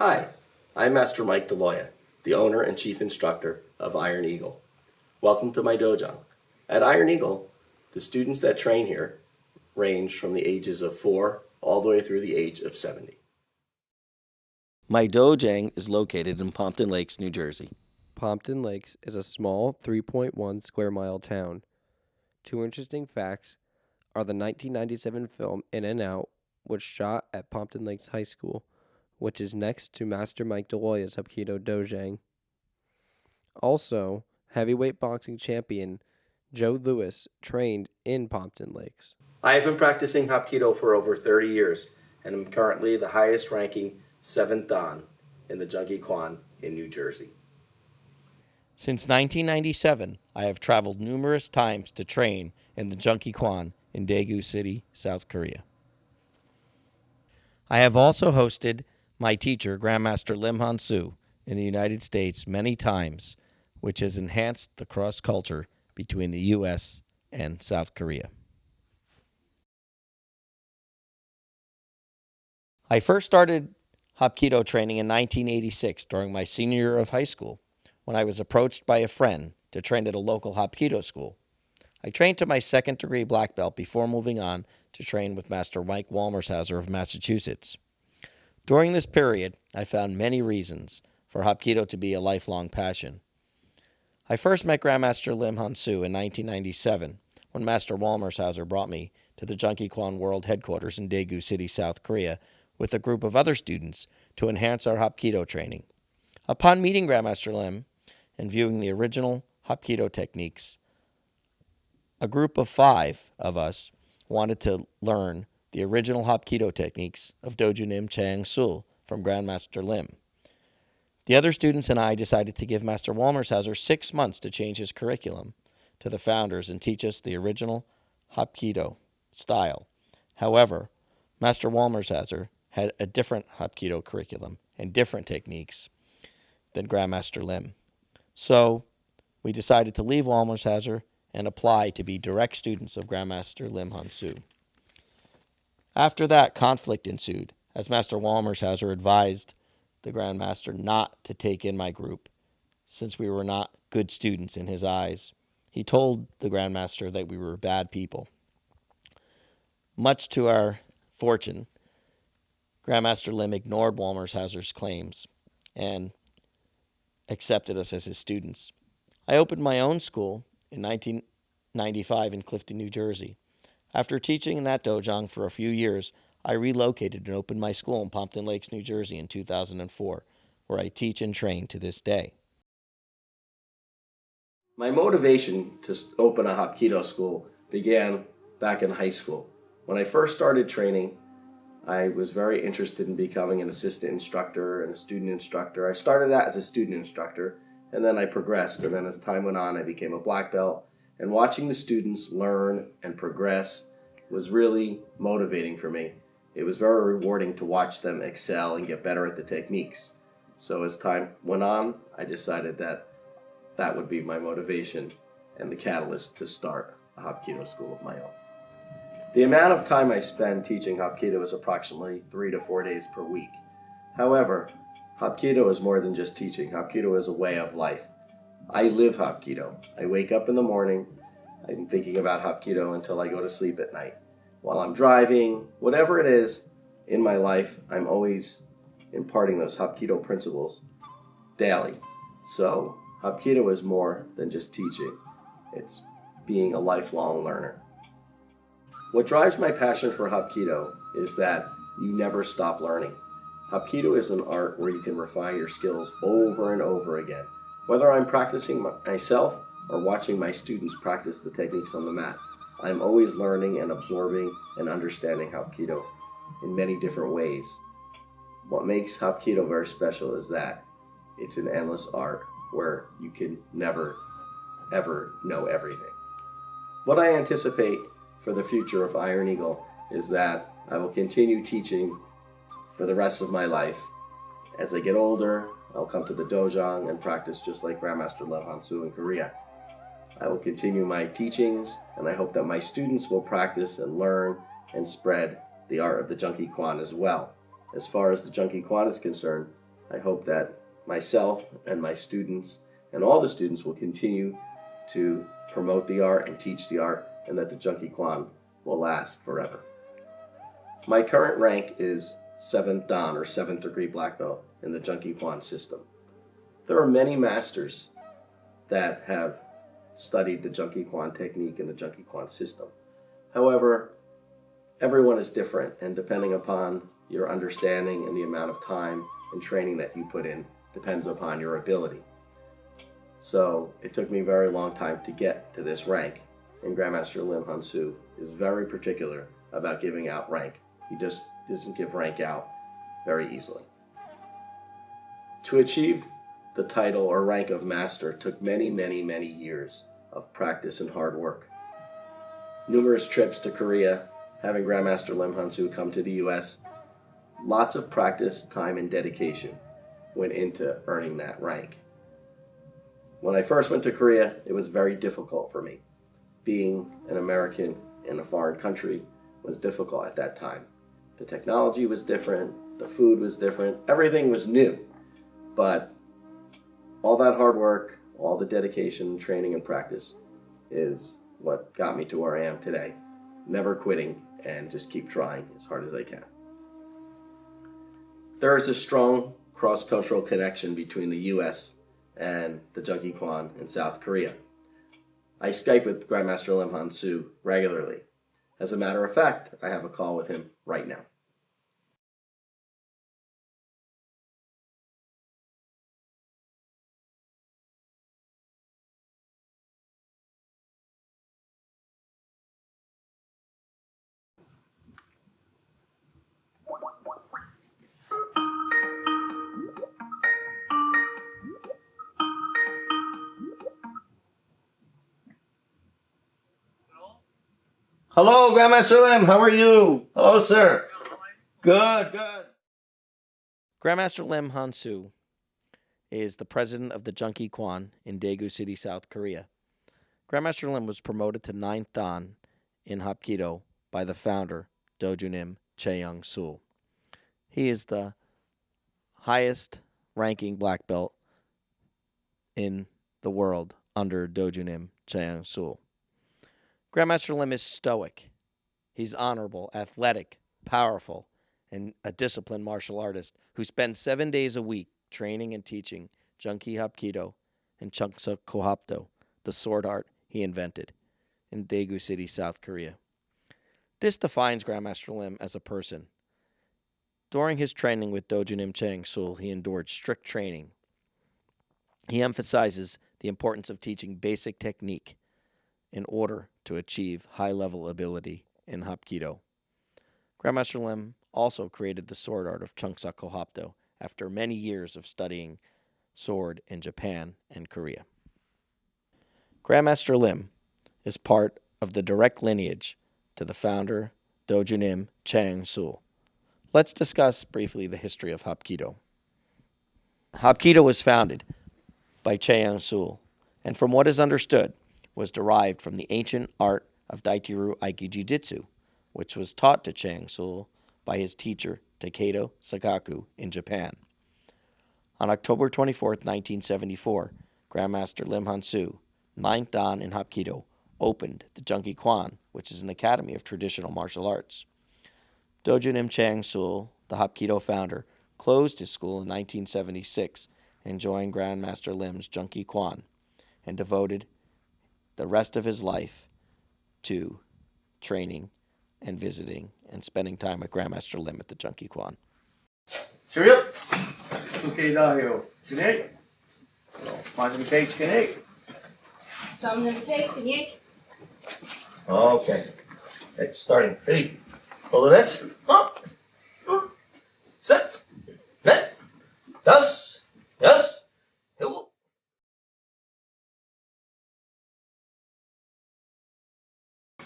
Hi, I'm Master Mike DeLoya, the owner and chief instructor of Iron Eagle. Welcome to my dojo. At Iron Eagle, the students that train here range from the ages of 4 all the way through the age of 70. My dojang is located in Pompton Lakes, New Jersey. Pompton Lakes is a small 3.1 square mile town. Two interesting facts are the 1997 film In and Out, was shot at Pompton Lakes High School, which is next to Master Mike DeLoya's Hapkido Dojang. Also, heavyweight boxing champion Joe Louis trained in Pompton Lakes. I have been practicing Hapkido for over 30 years and am currently the highest ranking 7th Dan in the Junkie Kwan in New Jersey. Since 1997, I have traveled numerous times to train in the Junkie Kwan in Daegu City, South Korea. I have also hosted my teacher, Grandmaster Lim Han-soo, in the United States many times, which has enhanced the cross-culture between the U.S. and South Korea. I first started Hapkido training in 1986 during my senior year of high school, when I was approached by a friend to train at a local Hapkido school. I trained to my second degree black belt before moving on to train with Master Mike Walmershauser of Massachusetts. During this period, I found many reasons for Hapkido to be a lifelong passion. I first met Grandmaster Lim Han-soo in 1997 when Master Walmershauser brought me to the Junkie Kwan World Headquarters in Daegu City, South Korea, with a group of other students to enhance our Hapkido training. Upon meeting Grandmaster Lim and viewing the original Hapkido techniques, a group of 5 of us wanted to learn the original Hapkido techniques of Doju Nim Chang Sul from Grandmaster Lim. The other students and I decided to give Master Walmershauser 6 months to change his curriculum to the founders and teach us the original Hapkido style. However, Master Walmershauser had a different Hapkido curriculum and different techniques than Grandmaster Lim. So we decided to leave Walmershauser and apply to be direct students of Grandmaster Lim Han-soo. After that, conflict ensued, as Master Walmershauser advised the Grandmaster not to take in my group, since we were not good students in his eyes. He told the Grandmaster that we were bad people. Much to our fortune, Grandmaster Lim ignored Walmershauser's claims and accepted us as his students. I opened my own school in 1995 in Clifton, New Jersey. After teaching in that dojang for a few years, I relocated and opened my school in Pompton Lakes, New Jersey in 2004, where I teach and train to this day. My motivation to open a Hapkido school began back in high school. When I first started training, I was very interested in becoming an assistant instructor and a student instructor. I started out as a student instructor, and then I progressed. And then as time went on, I became a black belt. And watching the students learn and progress was really motivating for me. It was very rewarding to watch them excel and get better at the techniques. So as time went on, I decided that that would be my motivation and the catalyst to start a Hapkido school of my own. The amount of time I spend teaching Hapkido is approximately 3 to 4 days per week. However, Hapkido is more than just teaching. Hapkido is a way of life. I live Hapkido. I wake up in the morning, I'm thinking about Hapkido until I go to sleep at night. While I'm driving, whatever it is in my life, I'm always imparting those Hapkido principles daily. So Hapkido is more than just teaching. It's being a lifelong learner. What drives my passion for Hapkido is that you never stop learning. Hapkido is an art where you can refine your skills over and over again. Whether I'm practicing myself or watching my students practice the techniques on the mat, I'm always learning and absorbing and understanding Hapkido in many different ways. What makes Hapkido very special is that it's an endless art where you can never, ever know everything. What I anticipate for the future of Iron Eagle is that I will continue teaching for the rest of my life. As I get older, I'll come to the dojang and practice just like Grandmaster Lim Han-soo in Korea. I will continue my teachings, and I hope that my students will practice and learn and spread the art of the Junkie Kwan as well. As far as the Junkie Kwan is concerned, I hope that myself and my students and all the students will continue to promote the art and teach the art, and that the Junkie Kwan will last forever. My current rank is 7th Dan, or 7th degree black belt, in the Junkie Kwan system. There are many masters that have studied the Junkie Kwan technique and the Junkie Kwan system. However, everyone is different, and depending upon your understanding and the amount of time and training that you put in depends upon your ability. So it took me a very long time to get to this rank, and Grandmaster Lim Han Soo is very particular about giving out rank. He just doesn't give rank out very easily. To achieve the title or rank of master took many, many, many years of practice and hard work. Numerous trips to Korea, having Grandmaster Lim Han Soo come to the US, lots of practice, time, and dedication went into earning that rank. When I first went to Korea, it was very difficult for me. Being an American in a foreign country was difficult at that time. The technology was different, the food was different, everything was new. But all that hard work, all the dedication, training, and practice is what got me to where I am today. Never quitting, and just keep trying as hard as I can. There is a strong cross-cultural connection between the US and the Junkie Kwan in South Korea. I Skype with Grandmaster Lim Han Soo regularly. As a matter of fact, I have a call with him right now. Hello, Grandmaster Lim. How are you? Hello, sir. Good, good. Grandmaster Lim Han Soo is the president of the Junkie Kwan in Daegu City, South Korea. Grandmaster Lim was promoted to 9th Dan in Hapkido by the founder, Dojunim Chaeyoung-sul. He is the highest ranking black belt in the world under Dojunim Chaeyoung-sul. Grandmaster Lim is stoic. He's honorable, athletic, powerful, and a disciplined martial artist who spends 7 days a week training and teaching Junkie Hapkido and Chungsa Kohapdo, the sword art he invented, in Daegu City, South Korea. This defines Grandmaster Lim as a person. During his training with Dojunim Chaeyoung-sul, he endured strict training. He emphasizes the importance of teaching basic technique in order to achieve high-level ability in Hapkido. Grandmaster Lim also created the sword art of Chungsa Kohapdo after many years of studying sword in Japan and Korea. Grandmaster Lim is part of the direct lineage to the founder, Dojunim Chaeyoung-sul. Let's discuss briefly the history of Hapkido. Hapkido was founded by Chaeyoung-sul, and from what is understood, was derived from the ancient art of Daitiru Aiki Jiu-Jitsu, which was taught to Chaeyoung-sul by his teacher, Takedo Sakaku, in Japan. On October 24, 1974, Grandmaster Lim Han Soo, 9th Dan in Hapkido, opened the Junkie Kwan, which is an academy of traditional martial arts. Dojunim Chaeyoung-sul, the Hapkido founder, closed his school in 1976 and joined Grandmaster Lim's Junkie Kwan, and devoted the rest of his life to training and visiting and spending time with Grandmaster Lim at the Junkie Kwan. Cheerio. Okay, Dahil. Kinig. Find some cake, kinig. Some of the cake, can you? Okay. Okay, starting. Ready? Hold the next. Up. Set. Net. Das. Yes. Hill.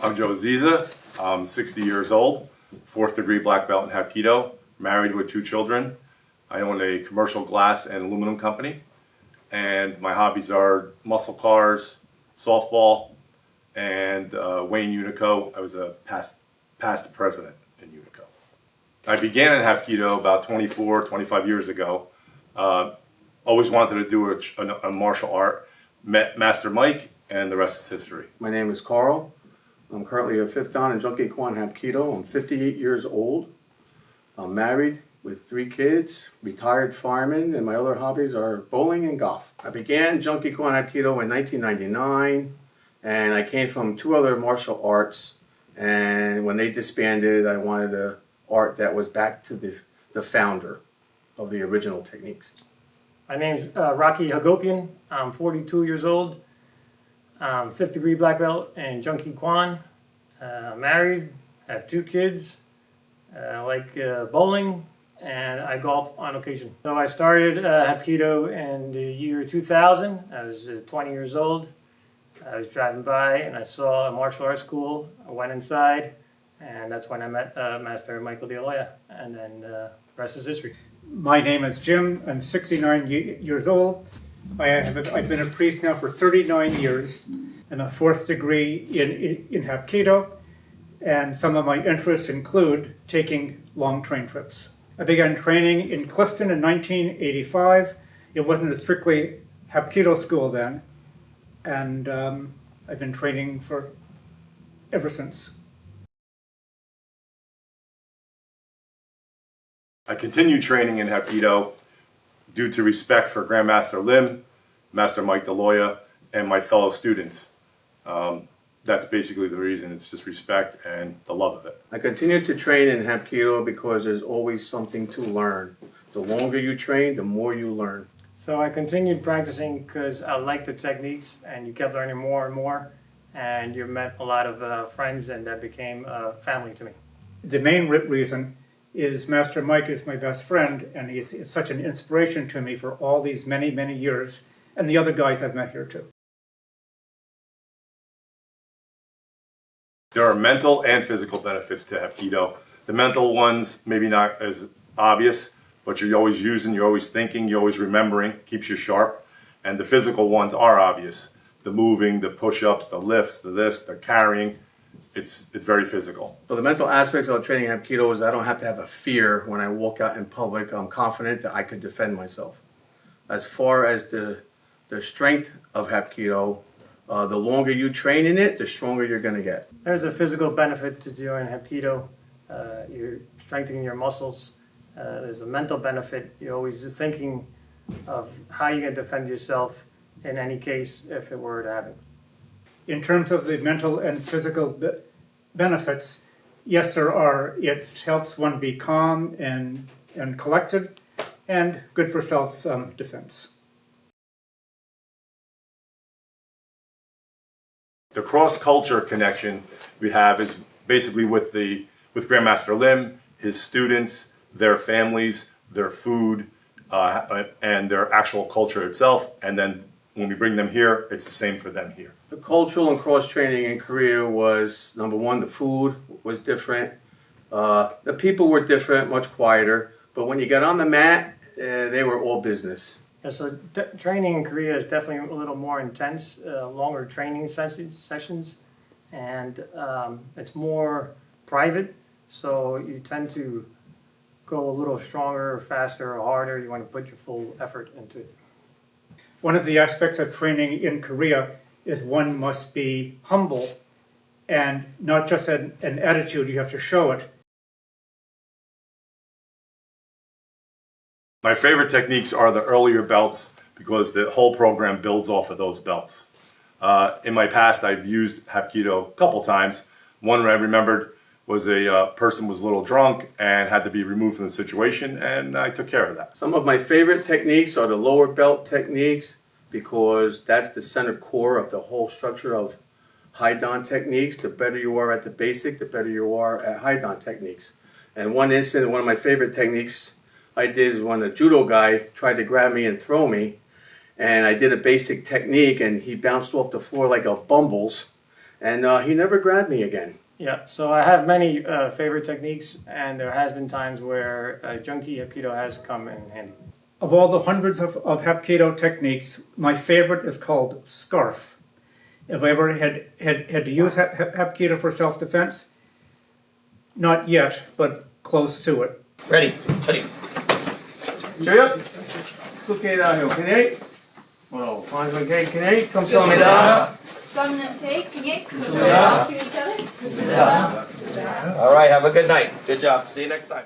I'm Joe Aziza. I'm 60 years old, 4th degree black belt in Hapkido, married with 2 children. I own a commercial glass and aluminum company, and my hobbies are muscle cars, softball, and Wayne Unico. I was a past president in Unico. I began in Hapkido about 25 years ago Always wanted to do a martial art. Met Master Mike, and the rest is history. My name is Carl. I'm currently a 5th Dan in Junkie Kwan Hapkido. I'm 58 years old. I'm married with 3 kids, retired fireman, and my other hobbies are bowling and golf. I began Junkie Kwan Hapkido in 1999, and I came from 2 other martial arts. And when they disbanded, I wanted an art that was back to the founder of the original techniques. My name's Rocky Hagopian. I'm 42 years old. I'm 5th degree black belt in Junkie Kwan. Married, have 2 kids. I like bowling, and I golf on occasion. So I started Hapkido in the year 2000. I was 20 years old. I was driving by and I saw a martial arts school. I went inside, and that's when I met Master Michael D'Aloia, and then the rest is history. My name is Jim. I'm 69 years old. I've been a priest now for 39 years and a 4th degree in Hapkido. And some of my interests include taking long train trips. I began training in Clifton in 1985. It wasn't a strictly Hapkido school then. And I've been training ever since. I continued training in Hapkido due to respect for Grandmaster Lim, Master Mike D'Aloia, and my fellow students. That's basically the reason. It's just respect and the love of it. I continued to train in Hapkido because there's always something to learn. The longer you train, the more you learn. So I continued practicing because I liked the techniques, and you kept learning more and more, and you met a lot of friends, and that became family to me. The main reason is Master Mike is my best friend, and he's such an inspiration to me for all these many, many years, and the other guys I've met here too. There are mental and physical benefits to Hapkido. The mental ones, maybe not as obvious, but you're always using, you're always thinking, you're always remembering, keeps you sharp. And the physical ones are obvious. The moving, the push-ups, the lifts, the this, the carrying. It's very physical. So the mental aspects of training Hapkido is I don't have to have a fear when I walk out in public. I'm confident that I could defend myself. As far as the strength of Hapkido, the longer you train in it, the stronger you're going to get. There's a physical benefit to doing Hapkido. You're strengthening your muscles. There's a mental benefit. You're always thinking of how you're going to defend yourself in any case if it were to happen. In terms of the mental and physical benefits, yes, there are. It helps one be calm and collected, and good for self-defense. The cross-culture connection we have is basically with Grandmaster Lim, his students, their families, their food, and their actual culture itself. And then when we bring them here, it's the same for them here. The cultural and cross-training in Korea was, number one, the food was different. The people were different, much quieter. But when you got on the mat, they were all business. Yeah, so training in Korea is definitely a little more intense, longer training sessions, and it's more private. So you tend to go a little stronger, faster, or harder. You want to put your full effort into it. One of the aspects of training in Korea is one must be humble, and not just an attitude, you have to show it. My favorite techniques are the earlier belts because the whole program builds off of those belts. In my past, I've used Hapkido a couple times. One I remembered was a person was a little drunk and had to be removed from the situation, and I took care of that. Some of my favorite techniques are the lower belt techniques because that's the center core of the whole structure of high dan techniques. The better you are at the basic, the better you are at high dan techniques. And one of my favorite techniques I did is when a judo guy tried to grab me and throw me, and I did a basic technique and he bounced off the floor like a bumbles, and he never grabbed me again. Yeah, so I have many favorite techniques, and there has been times where Junkie Hapkido has come in handy. Of all the hundreds of Hapkido techniques, my favorite is called scarf. Have I ever had to use Hapkido for self-defense? Not yet, but close to it. Ready, steady. Cheerio. Cookie okay? Well, Hans okay? Come tell me that. Some them cake, can you? To each other. All right, have a good night. Good job. See you next time.